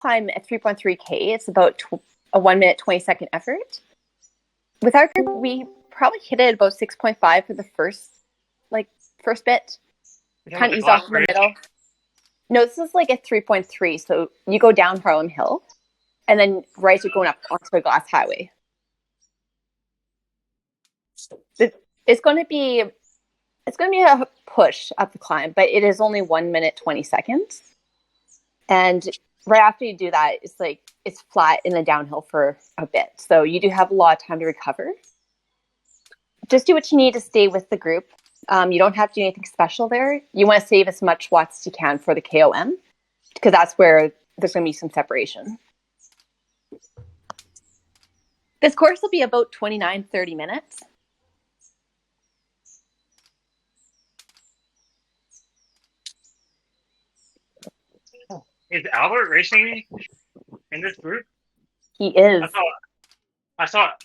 climb at 3.3K. It's about a 1 minute, 20-second effort. With our group, we probably hit it about 6.5 for the first bit. Kind of ease off in the middle. No, this is like a 3.3. So you go down Harlem Hill, and then right, you're going up onto the glass highway. It's going to be a push up the climb, but it is only 1 minute, 20 seconds. And right after you do that, it's flat in the downhill for a bit. So you do have a lot of time to recover. Just do what you need to stay with the group. You don't have to do anything special there. You want to save as much watts as you can for the KOM, because that's where there's going to be some separation. This course will be about 29, 30 minutes. Is Albert racing in this group? He is. I thought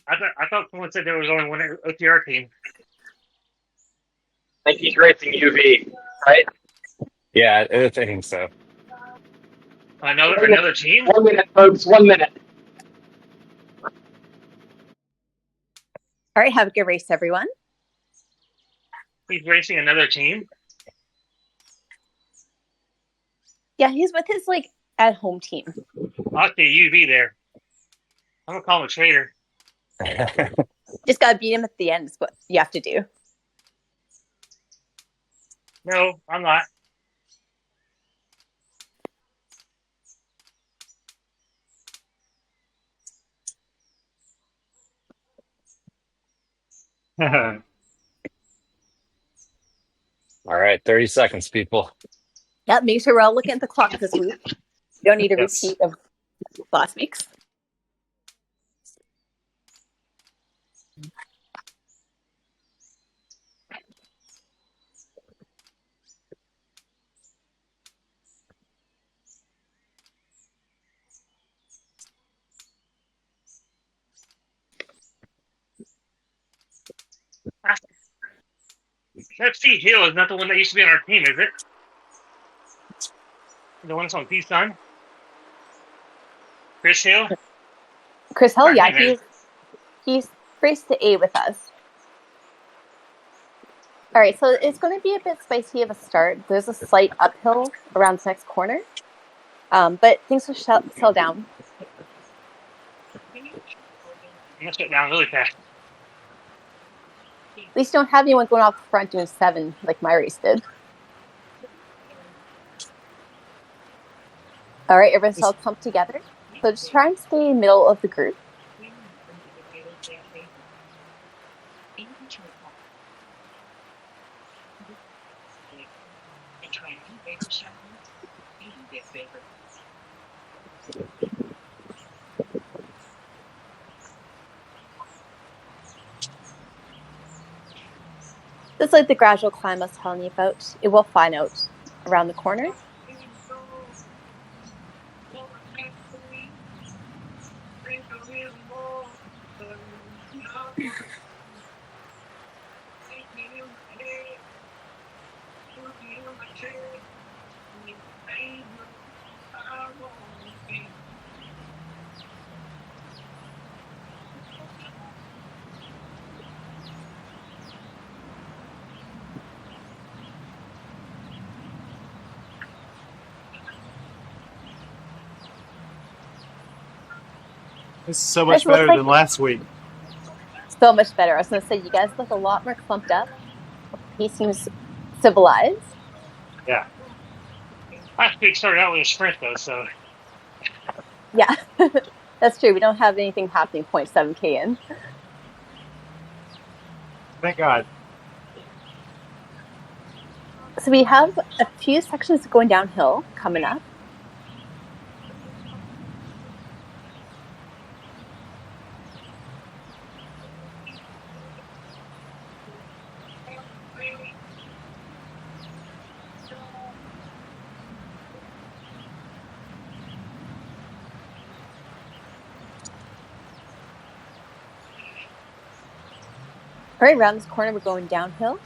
someone said there was only one OTR team. I think he's racing UV, right? Yeah, I think so. Another team? 1 minute, folks. 1 minute. All right, have a good race, everyone. He's racing another team? Yeah, he's with his at-home team. I'll see UV there. I'm gonna call him a traitor. Just gotta beat him at the end is what you have to do. No, I'm not. All right, 30 seconds, people. Yeah, make sure we're all looking at the clock this week. You don't need a repeat of last week's. That Steve Hill is not the one that used to be on our team, is it? The one that's on Peace Sun? Chris Hill? Chris Hill, yeah, he's raced to A with us. All right, so it's going to be a bit spicy of a start. There's a slight uphill around this next corner, but things will settle down. I'm gonna shut down really fast. At least you don't have anyone going off the front doing 7 like my race did. All right, everyone's all clumped together. So just try and stay middle of the group. This is like the gradual climb I was telling you about. It will fine out around the corner. This is so much better than last week. So much better. I was going to say, you guys look a lot more clumped up. He seems civilized. Yeah. Last week started out with a sprint, though, so... Yeah, that's true. We don't have anything happening 0.7K in. Thank God. So we have a few sections going downhill coming up. All right, around this corner, we're going downhill.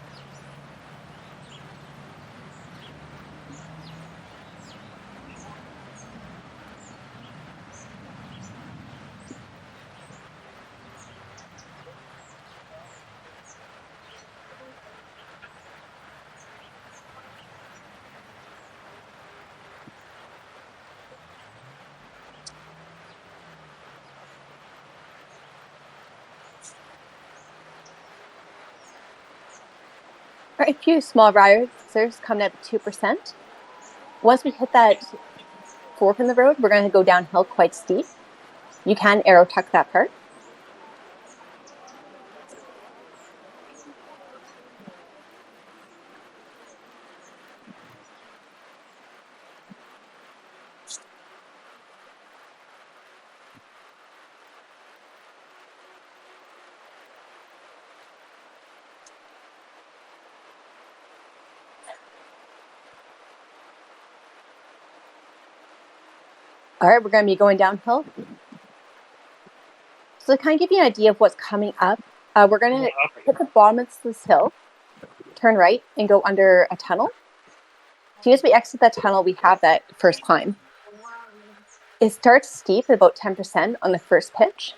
right, a few small risers coming at 2%. Once we hit that fork in the road, we're going to go downhill quite steep. You can arrow tuck that part. All right, we're going to be going downhill. So to kind of give you an idea of what's coming up, we're going to hit the bottom of this hill, turn right, and go under a tunnel. As soon as we exit that tunnel, we have that first climb. It starts steep at about 10% on the first pitch.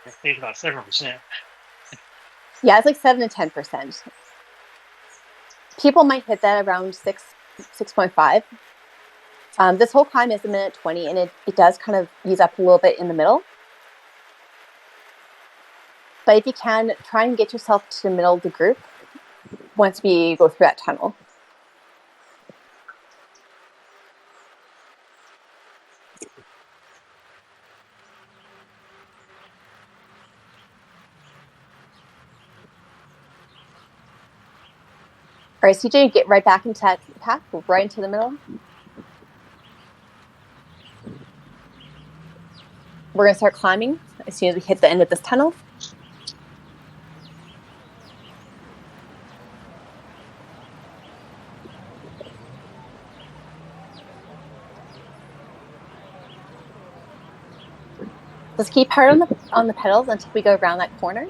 I think about 7%. Yeah, it's like 7 to 10%. People might hit that around 6.5. This whole climb is 1:20, and it does kind of ease up a little bit in the middle. But if you can, try and get yourself to the middle of the group once we go through that tunnel. All right, CJ, get right back into that path, right into the middle. We're going to start climbing as soon as we hit the end of this tunnel. Let's keep hard on the pedals until we go around that corner.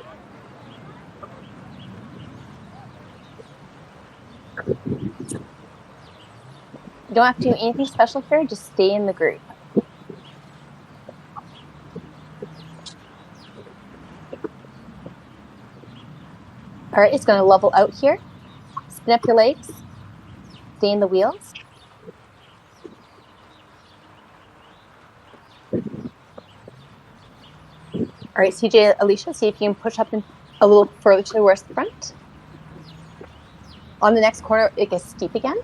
You don't have to do anything special here, just stay in the group. All right, it's going to level out here. Spin up your legs, stay in the wheels. All right, CJ, Alicia, see if you can push up a little further towards the front. On the next corner, it gets steep again.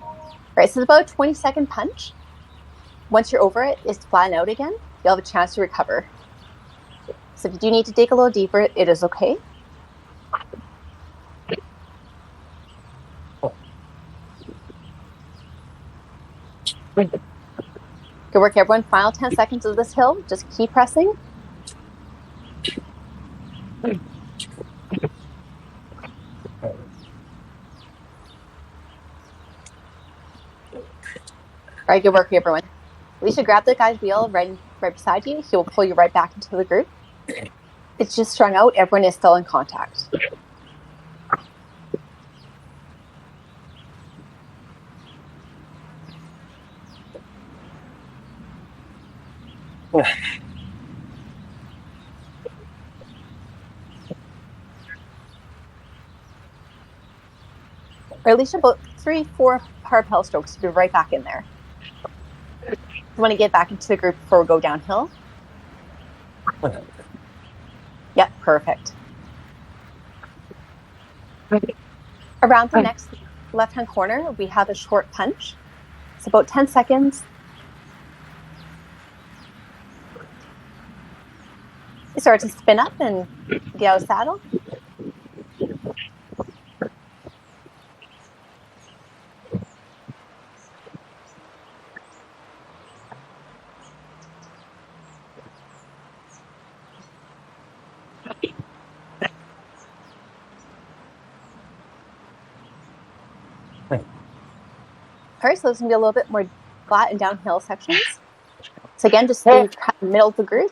All right, so it's about a 20-second punch. Once you're over it, it's flatten out again. You'll have a chance to recover. So if you do need to dig a little deeper, it is okay. Good work, everyone. Final 10 seconds of this hill. Just keep pressing. All right, good work, everyone. Alicia, grab the guy's wheel right beside you. He will pull you right back into the group. It's just strung out. Everyone is still in contact. Or at least about 3-4 hard pedal strokes to be right back in there. You want to get back into the group before we go downhill? Yep, perfect. Around the next left-hand corner, we have a short punch. It's about 10 seconds. You start to spin up and get out of saddle. All right, so this is going to be a little bit more flat and downhill sections. So again, just stay kind of middle of the group.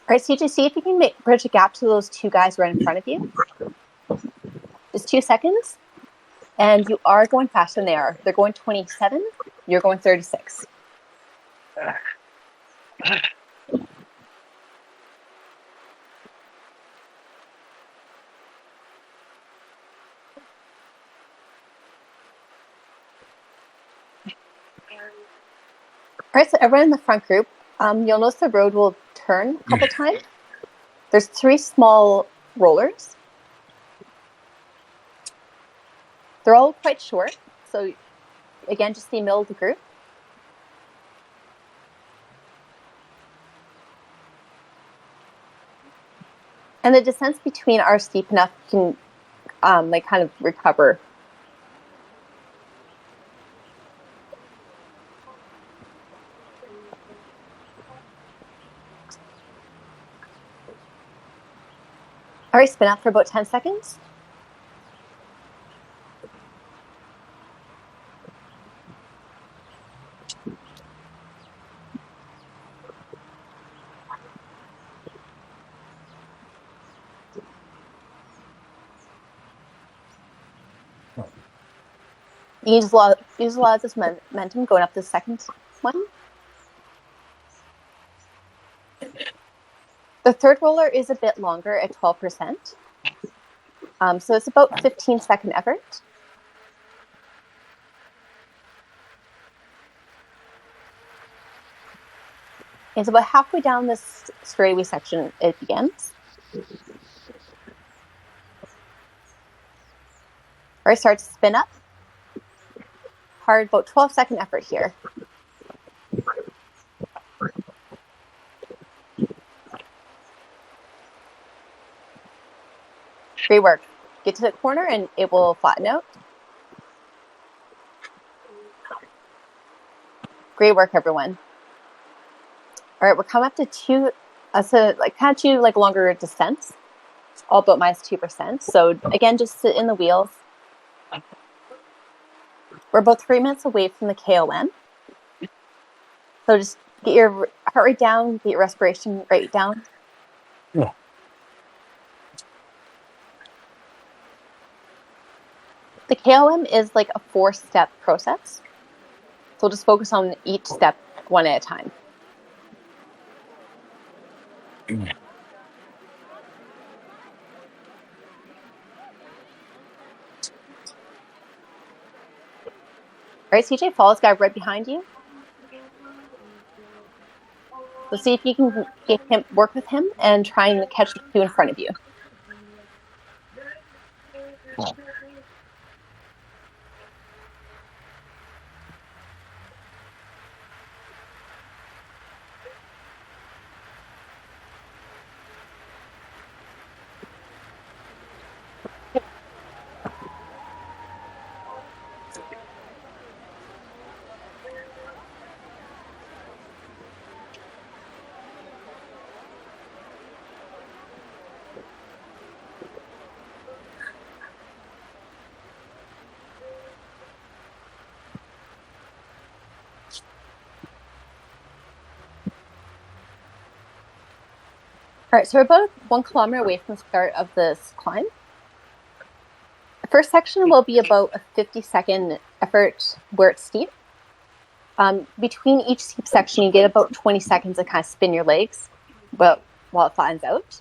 All right, CJ, see if you can bridge a gap to those two guys right in front of you. Just 2 seconds. And you are going faster than they are. They're going 27. You're going 36. All right, so everyone in the front group, you'll notice the road will turn a couple times. There's 3 small rollers. They're all quite short, so again, just the middle of the group. And the descents between are steep enough you can like kind of recover. All right, spin up for about 10 seconds. You use a lot of this momentum going up the second one. The third roller is a bit longer at 12%. So it's about 15-second effort. It's about halfway down this straightaway section it begins. Or it starts to spin up. Hard, about 12-second effort here. Great work. Get to the corner and it will flatten out. Great work, everyone. All right, we're coming up to 2, so like kind of 2 like longer descents, all about -2%. So again, just sit in the wheels. We're about 3 minutes away from the KOM. So just get your heart rate down, get your respiration rate down. Yeah. The KOM is like a 4-step process. So we'll just focus on each step one at a time. All right, CJ, follow this guy right behind you. So see if you can get him, work with him, and try and catch the 2 in front of you. All right, so we're about 1 kilometer away from the start of this climb. The first section will be about a 50-second effort where it's steep. Between each steep section, you get about 20 seconds to kind of spin your legs while it flattens out.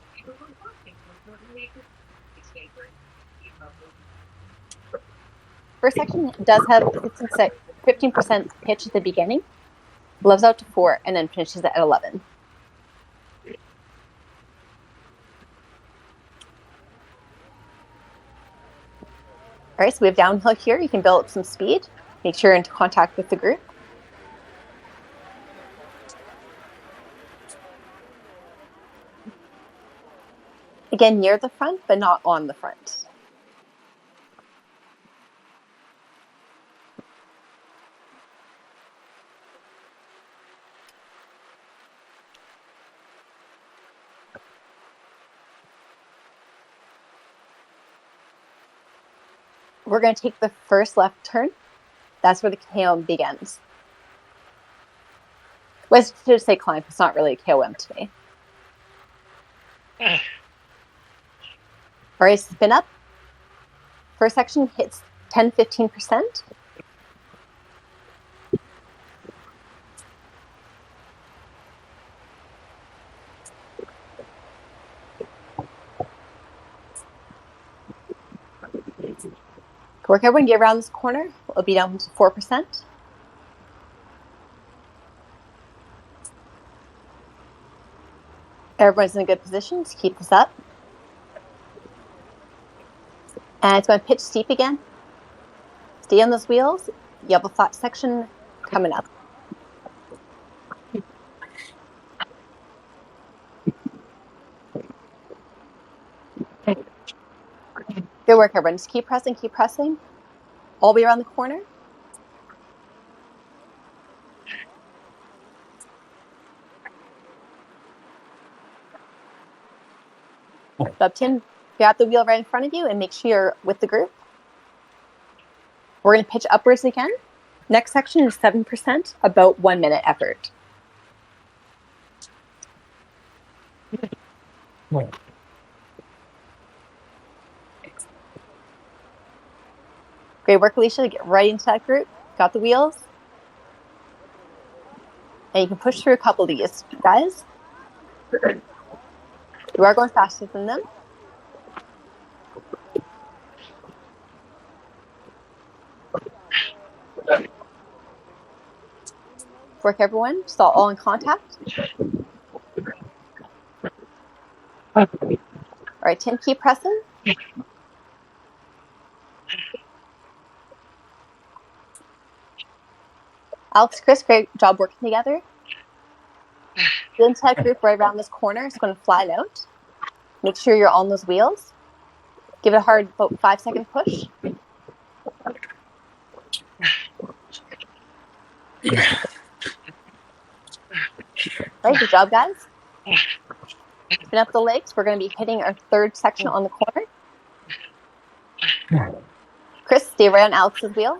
First section does have 15% pitch at the beginning, levels out to 4, and then finishes at 11. All right, so we have downhill here. You can build up some speed. Make sure you're into contact with the group. Again, near the front, but not on the front. We're going to take the first left turn. That's where the KOM begins. Well, I should say climb. It's not really a KOM today. All right, spin up. First section hits 10-15%. Work everyone, get around this corner. It'll be down to 4%. Everyone's in a good position to keep this up. And it's going to pitch steep again. Stay on those wheels. You have a flat section coming up. Good work, everyone. Just keep pressing, all the way around the corner. Bob Tim, grab the wheel right in front of you and make sure you're with the group. We're going to pitch upwards again. Next section is 7%, about 1 minute effort. Great work, Alicia. Get right into that group. Got the wheels. And you can push through a couple of these, guys. You are going faster than them. Work, everyone. Just all in contact. All right, Tim, keep pressing. Alex, Chris, great job working together. Get into that group right around this corner. It's going to flatten out. Make sure you're on those wheels. Give it a hard about 5-second push. Right, good job, guys. Spin up the legs. We're going to be hitting our third section on the corner. Chris, stay right on Alex's wheel.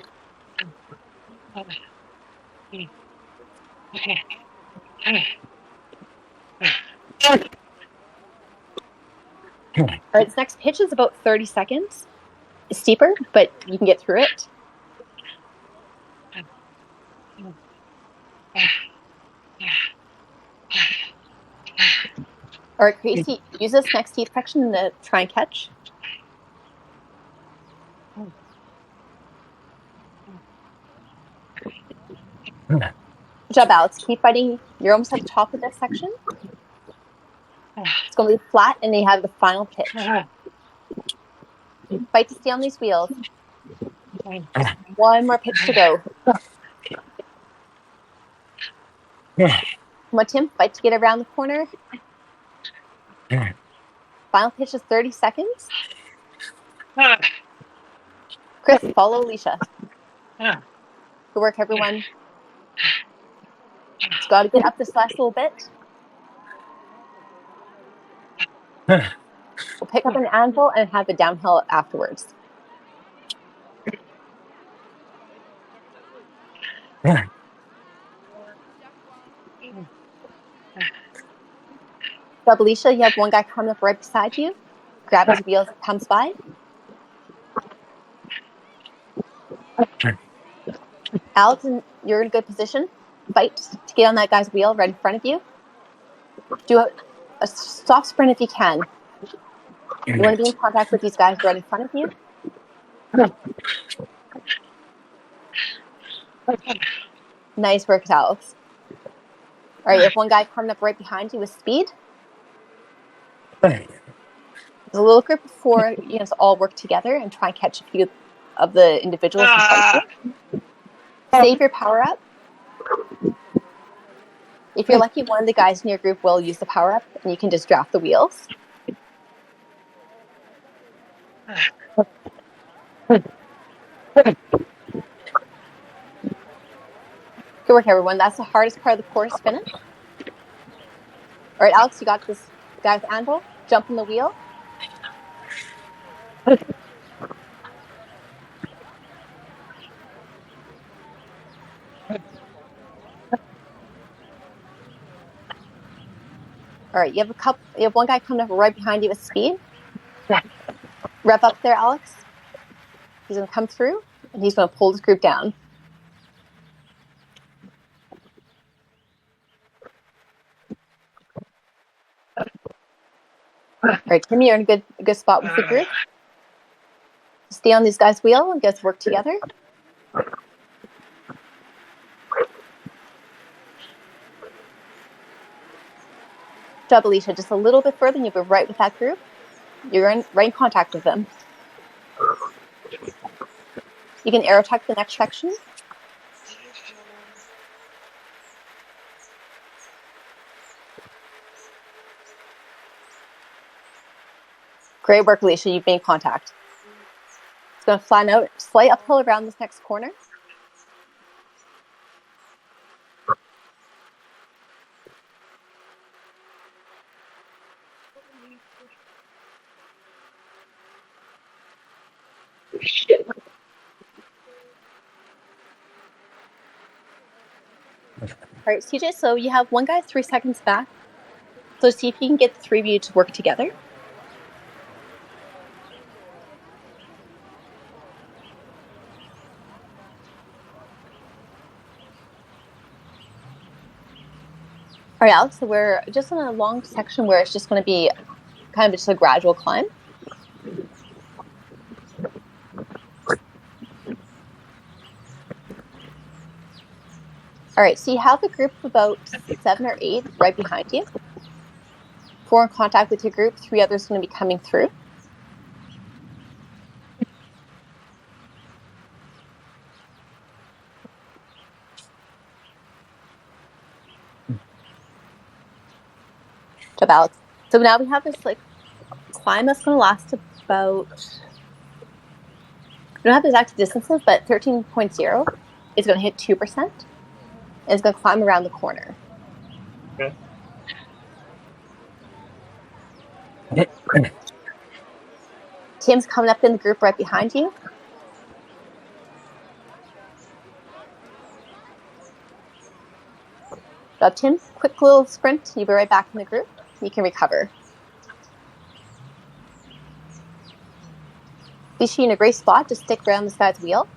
All right, this next pitch is about 30 seconds. It's steeper, but you can get through it. All right, Gracie, use this next steep section to try and catch. Good job, Alex. Keep fighting. You're almost at the top of this section. It's going to be flat, and they have the final pitch. Fight to stay on these wheels. One more pitch to go. Come on, Tim. Fight to get around the corner. Final pitch is 30 seconds. Chris, follow Alicia. Good work, everyone. Just got to get up this last little bit. We'll pick up an anvil and have a downhill afterwards. So, Alicia, you have one guy coming up right beside you. Grab his wheels as it comes by. Alex, you're in a good position. Fight to get on that guy's wheel right in front of you. Do a soft sprint if you can. You want to be in contact with these guys right in front of you. Nice work, Alex. All right, you have one guy coming up right behind you with speed. There's a little group before you guys all work together and try and catch a few of the individuals in front of you. Save your power up. If you're lucky, one of the guys in your group will use the power up and you can just draft the wheels. Good work, everyone. That's the hardest part of the course finish. All right, Alex, you got this guy with anvil. Jump on the wheel. All right, you have one guy coming up right behind you with speed. Rev up there, Alex. He's going to come through, and he's going to pull this group down. All right, Tim, you're in a good spot with the group. Stay on these guys' wheel and guys work together. Job, Alicia, just a little bit further and you'll be right with that group. You're right in contact with them. You can arrow tuck the next section. Great work, Alicia. You've made contact. It's going to flatten out, slight uphill around this next corner. Shit. All right, CJ, so you have one guy 3 seconds back. So see if you can get the three of you to work together. All right, Alex, so we're just in a long section where it's just going to be kind of just a gradual climb. All right, so you have a group of about 7 or 8 right behind you. 4 in contact with your group, 3 others going to be coming through. Job, Alex. So now we have this like climb that's going to last about, we don't have the exact distances, but 13.0 is going to hit 2%. And it's going to climb around the corner. Okay. Tim's coming up in the group right behind you. Job, Tim. Quick little sprint. You'll be right back in the group. You can recover. Alicia, in a great spot. Just stick around this guy's wheel.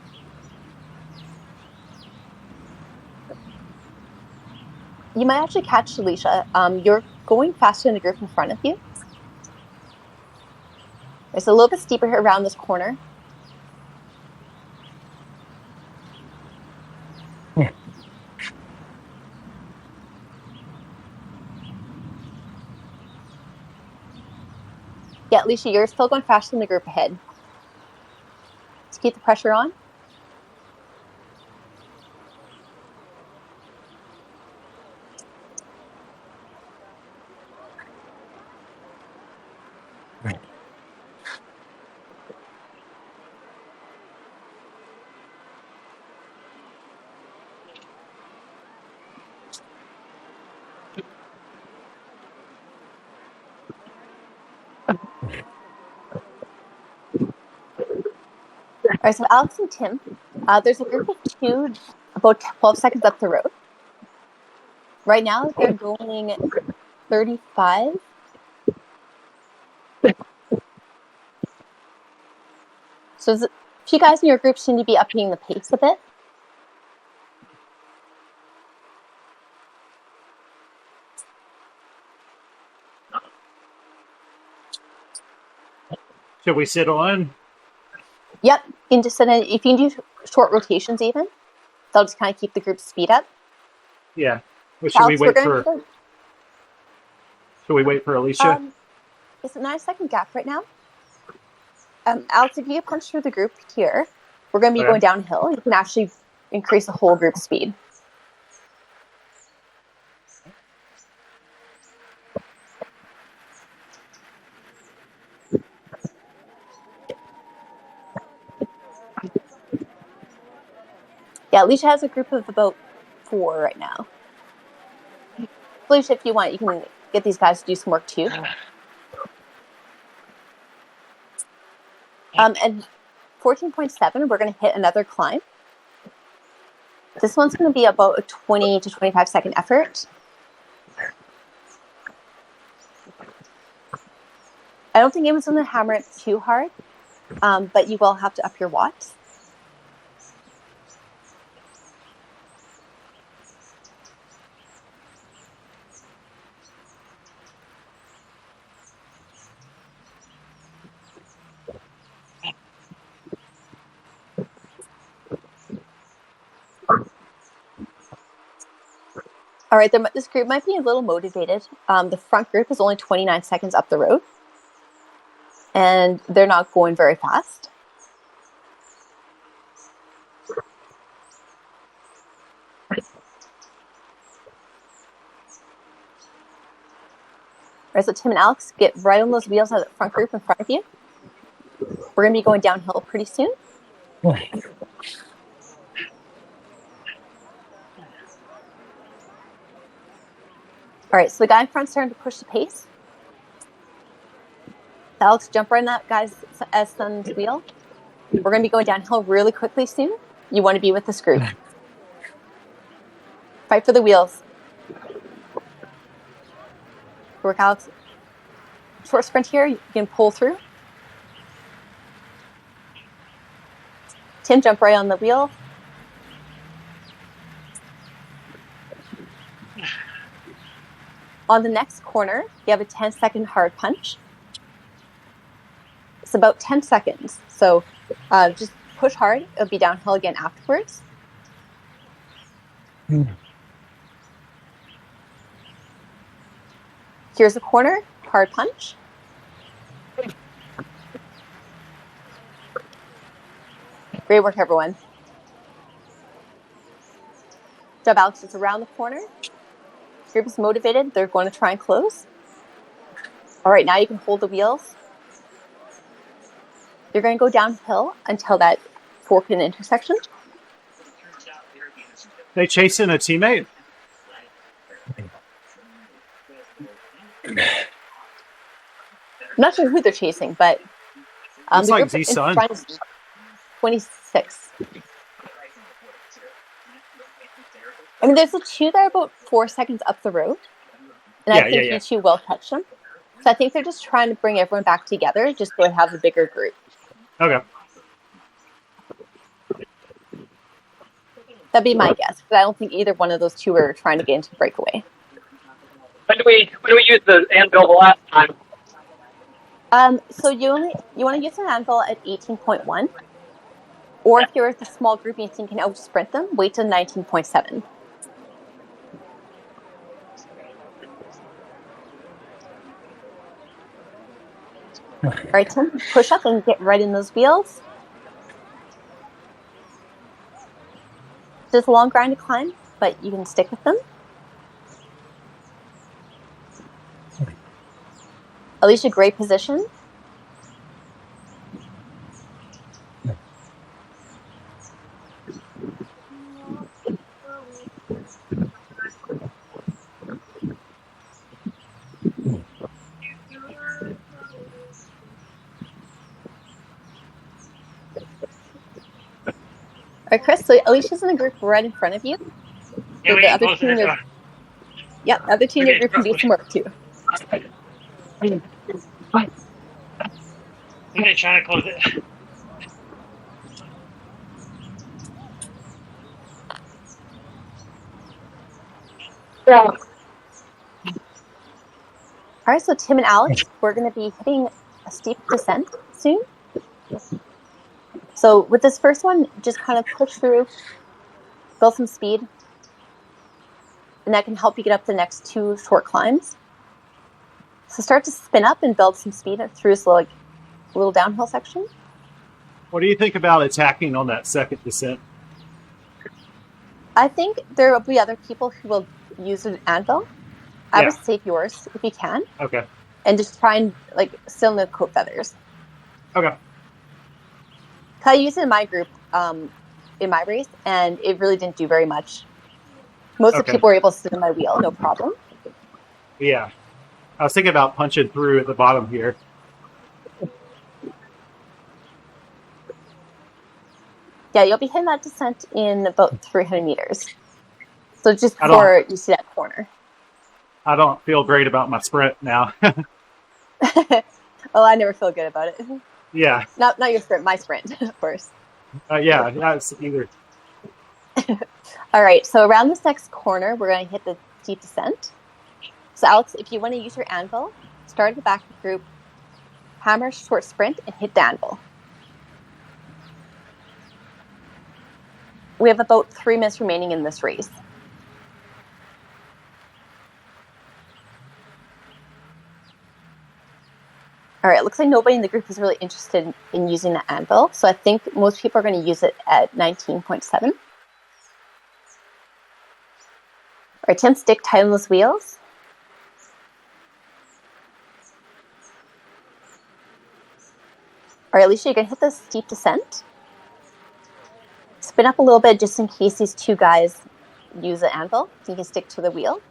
You might actually catch Alicia. You're going faster than the group in front of you. It's a little bit steeper here around this corner. Yeah, Alicia, you're still going faster than the group ahead. Let's keep the pressure on. All right, so Alex and Tim, there's a group of 2 about 12 seconds up the road. Right now, they're going 35. So a few guys in your group seem to be upping the pace a bit. Should we sit on? Yep, you can just if you can do short rotations even, that'll just kind of keep the group's speed up. Yeah. Well, Alex, should we wait for Alicia? It's a 9-second gap right now. Alex, if you punch through the group here, we're going to be going downhill. You can actually increase the whole group speed. Yeah, Alicia has a group of about 4 right now. Alicia, if you want, you can get these guys to do some work too. And 14.7, we're going to hit another climb. This one's going to be about a 20 to 25 second effort. I don't think anyone's going to hammer it too hard, but you will have to up your watts. All right, this group might be a little motivated. The front group is only 29 seconds up the road, and they're not going very fast. All right, so Tim and Alex, get right on those wheels of the front group in front of you. We're going to be going downhill pretty soon. All right, so the guy in front's starting to push the pace. Alex, jump right on that guy's son's wheel. We're going to be going downhill really quickly soon. You want to be with this group. Fight for the wheels. Work, Alex. Short sprint here. You can pull through. Tim, jump right on the wheel. On the next corner, you have a 10-second hard punch. It's about 10 seconds. So just push hard. It'll be downhill again afterwards. Here's a corner, hard punch. Great work, everyone. Good job, Alex. It's around the corner. The group is motivated. They're going to try and close. All right, now you can hold the wheels. You're going to go downhill until that fork in the intersection. They chasing a teammate? I'm not sure who they're chasing, but It's the like group in Z-Sun. front is 26. I mean, there's the two that are about 4 seconds up the road, and I think you two will catch them. So I think they're just trying to bring everyone back together, just so they have a bigger group. Okay. That'd be my guess, but I don't think either one of those two are trying to get into the breakaway. When do we use the anvil the last time? So you want to use an anvil at 18.1, or if you're with a small group and you think you can out sprint them, wait till 19.7. All right, Tim, push up and get right in those wheels. It's a long grind to climb, but you can stick with them. Alicia, great position. All right, Chris, so Alicia's in the group right in front of you. Yeah, So the other team in your group can do some work too. I'm gonna try to close it. Yeah. All right, so Tim and Alex, we're going to be hitting a steep descent soon. So with this first one, just kind of push through, build some speed, and that can help you get up the next two short climbs. So start to spin up and build some speed through this little downhill section. What do you think about attacking on that second descent? I think there will be other people who will use an anvil. I would save yours if you can. Okay. And just try and still in the coat feathers. Okay. I used it in my group, in my race, and it really didn't do very much. Most of the people were able to sit in my wheel, no problem. Yeah. I was thinking about punching through at the bottom here. Yeah, you'll be hitting that descent in about 300 meters. So just before you see that corner. I don't feel great about my sprint now. Well, I never feel good about it. Yeah. Not your sprint, my sprint, of course. Yeah, it's either. All right, so around this next corner, we're going to hit the steep descent. So Alex, if you want to use your anvil, start at the back of the group, hammer, short sprint, and hit the anvil. We have about 3 minutes remaining in this race. All right, it looks like nobody in the group is really interested in using the anvil, so I think most people are going to use it at 19.7. All right, Tim, stick tight on those wheels. All right, Alicia, you're going to hit the steep descent. Spin up a little bit just in case these two guys use the anvil, so you can stick to the wheel.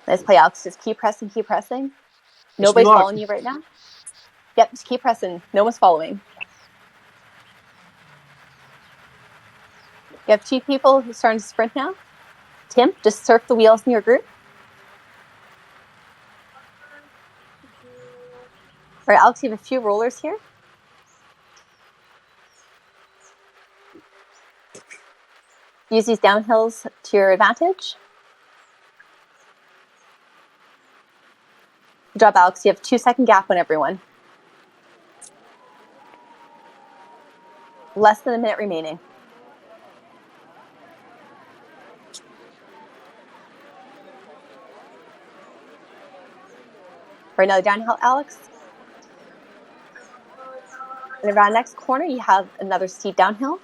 Nice play, Alex. Just keep pressing, keep pressing. Nobody's following you right now? Yep, just keep pressing. No one's following. You have two people who are starting to sprint now. Tim, just surf the wheels in your group. All right, Alex, you have a few rollers here. Use these downhills to your advantage. Good job, Alex. You have a 2-second gap on everyone. Less than a minute remaining. Right now, downhill, Alex. And around next corner, you have another steep downhill.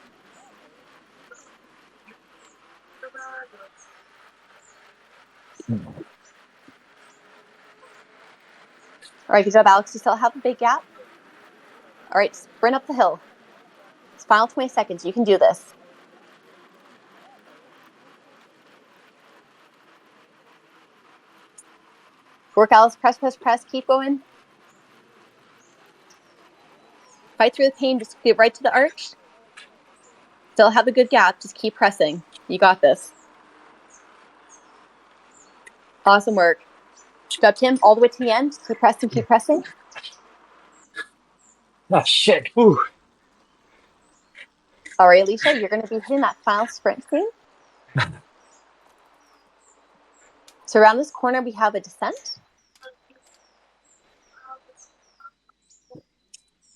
All right, good job, Alex. You still have a big gap. All right, sprint up the hill. It's final 20 seconds. You can do this. Work, Alex. Press, press, press. Keep going. Fight through the pain. Just get right to the arch. Still have a good gap. Just keep pressing. You got this. Awesome work. Good job, Tim. All the way to the end. Keep pressing, keep pressing. Oh, shit. Ooh. All right, Alicia, you're going to be hitting that final sprint soon. So around this corner, we have a descent.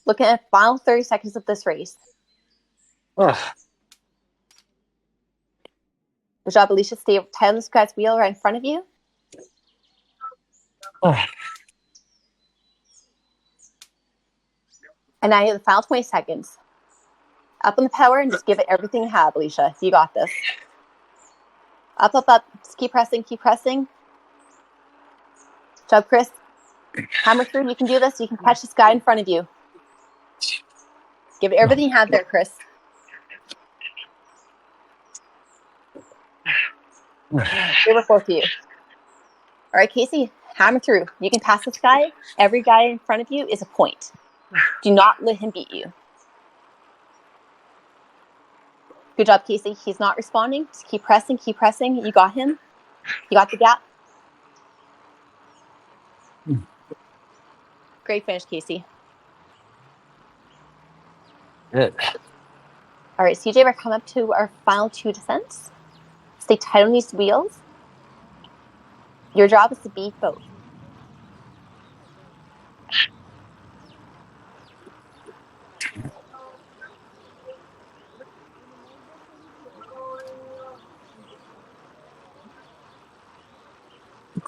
Looking at the final 30 seconds of this race. Oh. Good job, Alicia. Stay tight on this guy's wheel right in front of you. Oh. And now you have the final 20 seconds. Up on the power and just give it everything you have, Alicia. You got this. Up, up, up. Just keep pressing, keep pressing. Good job, Chris. Hammer through. You can do this. You can catch this guy in front of you. Give it everything you have there, Chris. They were both of you. All right, Casey, hammer through. You can pass this guy. Every guy in front of you is a point. Do not let him beat you. Good job, Casey. He's not responding. Just keep pressing, keep pressing. You got him. You got the gap. Great finish, Casey. Good. All right, CJ, we're coming up to our final 2 descents. Stay tight on these wheels. Your job is to beat both.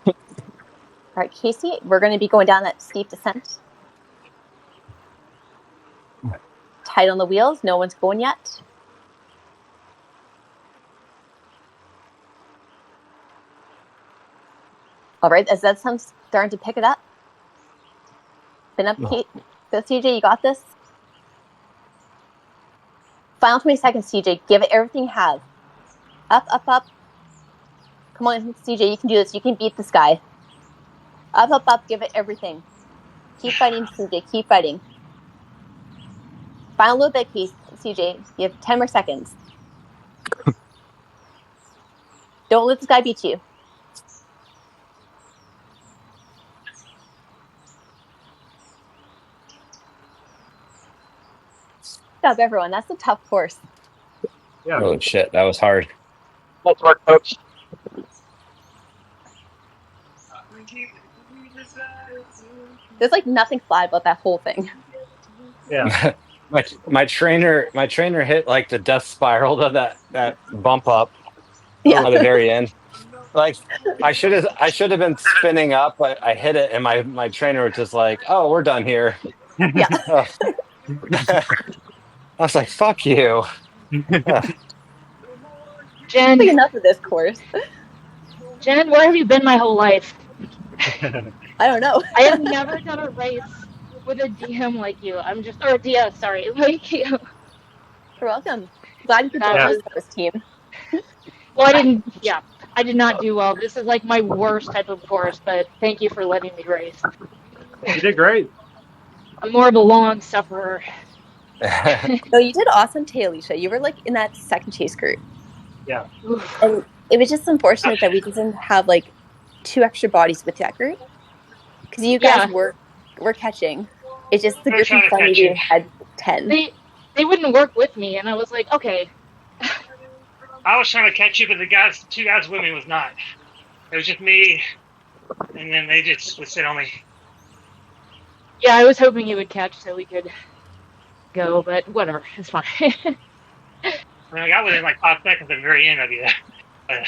All right, Casey, we're going to be going down that steep descent. Tight on the wheels. No one's going yet. All right, as that sun's starting to pick it up. Spin up, Kate. So, CJ, you got this. Final 20 seconds, CJ. Give it everything you have. Up, up, up. Come on, CJ, you can do this. You can beat this guy. Up, up, up. Give it everything. Keep fighting, CJ. Keep fighting. Final little bit, CJ. You have 10 more seconds. Don't let this guy beat you. Good job, everyone. That's a tough course. Yeah. Holy shit, that was hard. Nice work, folks. There's like nothing flat about that whole thing. Yeah. my trainer hit like the death spiral of that bump up Yeah. at the very end. Like I should have been spinning up, but I hit it, and my trainer was just like, "Oh, we're done here." Yeah. Ugh. I was like, "Fuck you." Ugh. Like Jen, enough of this course. Jen, where have you been my whole life? I don't know. I have never done a race with a DM like you. Or a DS, sorry, like you. You're welcome. Glad you could That join Yeah. us was, on this team. well, I did not do well. This is like my worst type of course, but thank you for letting me race. You did great. I'm more of a long sufferer. No, you did awesome, Alicia. You were like in that second chase group. Yeah. Oof. And it was just unfortunate that we didn't have like 2 extra bodies with that group. Because you guys Yeah. were catching. It's just the We're group in trying to front of catch you you. had 10. They wouldn't work with me, and I was like, okay. I was trying to catch you, but the 2 guys with me was not. It was just me, and then they just would sit on me. Yeah, I was hoping you would catch so we could go, but whatever, it's fine. I mean, I got within like 5 seconds at the very end of you. But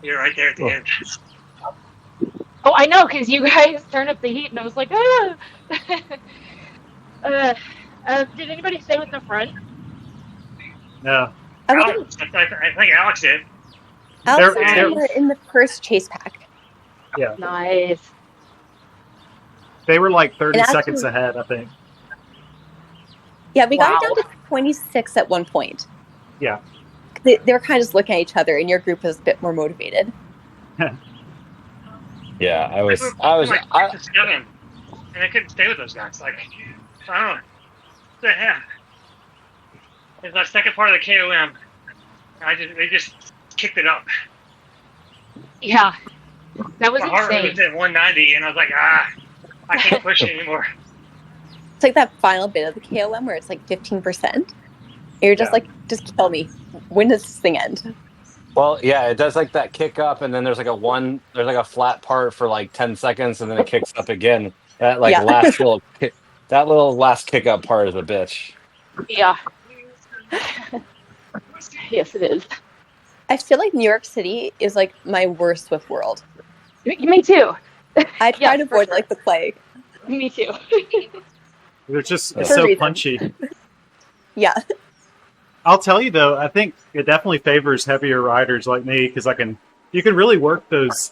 you're right there at the Oh. end. Oh, I know, because you guys turned up the heat, and I was like, ah! Did anybody stay with the front? No. I was Alex, I think Alex did. Alex They're- and I were in the first chase pack. Yeah. Nice. They were like 30 And actually- seconds ahead, I think. Yeah, we got it Wow. down to 26 at one point. Yeah. They were kind of just looking at each other, and your group was a bit more motivated. Yeah, I We was. were I was. like I, 6 to 7, and I couldn't stay with those guys. Like, I don't know. What the heck? It's the second part of the KOM. They just kicked it up. Yeah. That was My heart rate insane. was at 190, and I was like, I can't push it anymore. It's like that final bit of the KOM where it's like 15%. And you're just Yeah. like, just kill me. When does this thing end? well, yeah, it does like that kick up, and then there's like a flat part for like 10 seconds, and then it kicks up again. That like Yeah. last little kick, that little last kick up part is a bitch. Yeah. Yes, it is. I feel like New York City is like my worst Swift world. Me too. I try Yeah, to for avoid sure. like the plague. Me too. They're just For it's a so reason. punchy. Yeah. I'll tell you though, I think it definitely favors heavier riders like me because you can really work those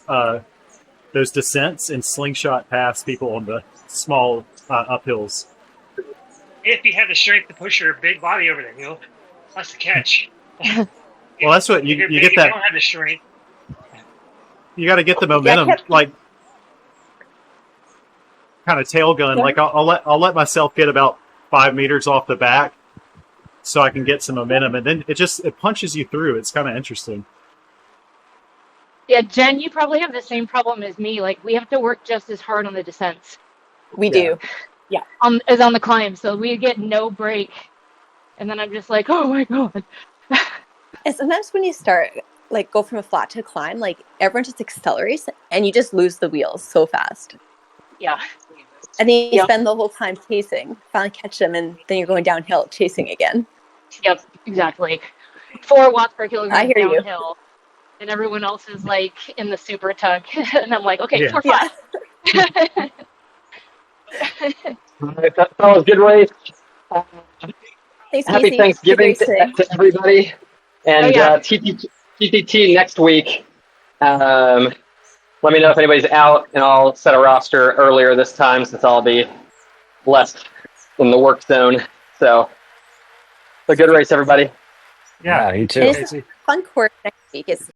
descents and slingshot past people on the small uphills. If you have the strength to push your big body over the hill, that's the catch. Well, that's what If you you're get big, that. You don't have the strength. You got to get the momentum, kept- like kind of tail gun. Yeah. Like I'll let myself get about 5 meters off the back, so I can get some momentum, and then it punches you through. It's kind of interesting. Yeah, Jen, you probably have the same problem as me. Like, we have to work just as hard on the descents We Yeah. do. as on the climb. So we get no break. And then I'm just like, oh my God. And sometimes when you start, like, go from a flat to a climb, like, everyone just accelerates and you just lose the wheels so fast. Yeah. And then you Yep. spend the whole time chasing, finally catch them, and then you're going downhill chasing again. Yep, exactly. 4 watts per kilogram I hear you. downhill. And everyone else is like in the super tuck. And I'm like, okay, Yeah. 4 Yeah. 5. All right, that was a good race. Thanks, Happy Casey. Thanksgiving Good race today. to everybody. And Oh, yeah. TTT next week. Let me know if anybody's out, and I'll set a roster earlier this time since I'll be less in the work zone. So, a good race, everybody. Yeah, you too. And it's a fun course next week. It's